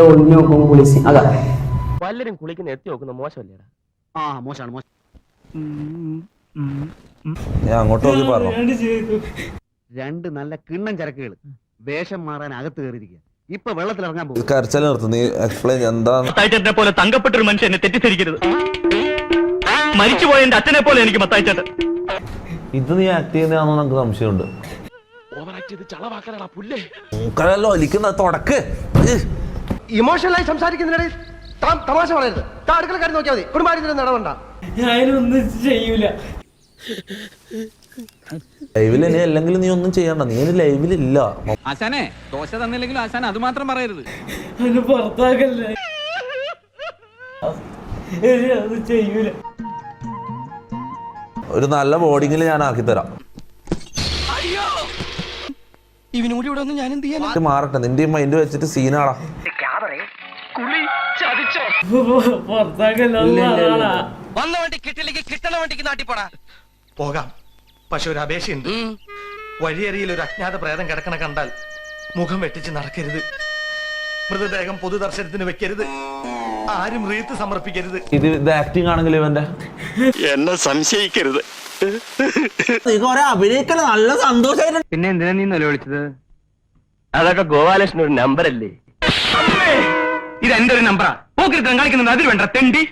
ഒളിഞ്ഞു നോക്കും കുളിച്ച് അതാ പലരും കുളിക്കുന്ന എത്തി നോക്കുന്ന മോശമല്ലേടാ? മോശമാണ്. ഞാൻ അങ്ങോട്ട് നോക്കി പറഞ്ഞു. രണ്ട് നല്ല കിണ്ണം ചരക്കുകൾ വേഷം മാറാൻ അകത്ത് കയറിയിരിക്കുക. ഇപ്പൊ വെള്ളത്തിൽ ഇറങ്ങാൻ പോകും. കരച്ചിൽ നിർത്തും. നീ എക്സ്പ്ലെയിൻ എന്താ? മത്തായിച്ചേട്ടനെ പോലെ തങ്കപ്പെട്ട ഒരു മനുഷ്യനെ തെറ്റിദ്ധരിക്കരുത്. മരിച്ചുപോയ എന്റെ അച്ഛനെ പോലെ എനിക്ക് മത്തായിച്ചേട്ടൻ. ഇത് നീ ആക്ട് ചെയ്യുന്നതാണോ നമുക്ക് സംശയമുണ്ട്. മൂക്കലല്ലോ ഒലിക്കുന്ന തുടക്ക്. ഇമോഷണലായി സംസാരിക്കുന്നതിനിടയിൽ തമാശ പറയരുത്. അടുക്കള കാര്യം നോക്കിയാൽ മതി. കുടുംബാര്യത്തിൽ നടവണ്ട. ഞാനൊന്നും ചെയ്യൂല. ലൈവിൽ ഇനി അല്ലെങ്കിലും നീ ഒന്നും ചെയ്യണ്ട. നീ ലൈവിലില്ല. ആശാനെ ദോശ തന്നില്ലെങ്കിലും ആശാൻ അത് മാത്രം പറയരുത്. പുറത്താക്കല്ലേ, ചെയ്യൂല. ഒരു നല്ല ബോർഡിങ്ങിൽ ഞാൻ ആക്കി തരാം. ഇവനൂടി ഇവിടെ ഒന്നും ഞാൻ എന്ത് ചെയ്യാൻ മാറട്ടെ. നിന്റെ മൈൻഡ് വെച്ചിട്ട് സീനാടാ. വന്ന വണ്ടി കിട്ടില്ലെങ്കിൽ കിട്ടണ വണ്ടിക്ക് നാട്ടിപ്പോടാ. പോകാം. പക്ഷെ ഒരു അപേക്ഷയുണ്ട്. വഴിയരിയിൽ ഒരു അജ്ഞാത പ്രേതം കിടക്കണ കണ്ടാൽ മുഖം വെട്ടിച്ച് നടക്കരുത്. മൃതദേഹം പൊതുദർശനത്തിന് വെക്കരുത്. ആരും റീത്ത് സമർപ്പിക്കരുത്. ഇത് ആക്ടിങ് ആണെങ്കിൽ ഇവന്റെ എന്നെ സംശയിക്കരുത്. അഭിനയിക്കല നല്ല സന്തോഷമായിട്ട്. പിന്നെ എന്തിനാ നീ നിലവിളിച്ചത്? അതൊക്കെ ഗോപാലകൃഷ്ണൻ ഒരു നമ്പർ അല്ലേ? ഇത് എന്റെ ഒരു നമ്പറാ. പോക്കിരുത്തം കളിക്കുന്നത് അതിൽ വേണ്ട തെണ്ടി.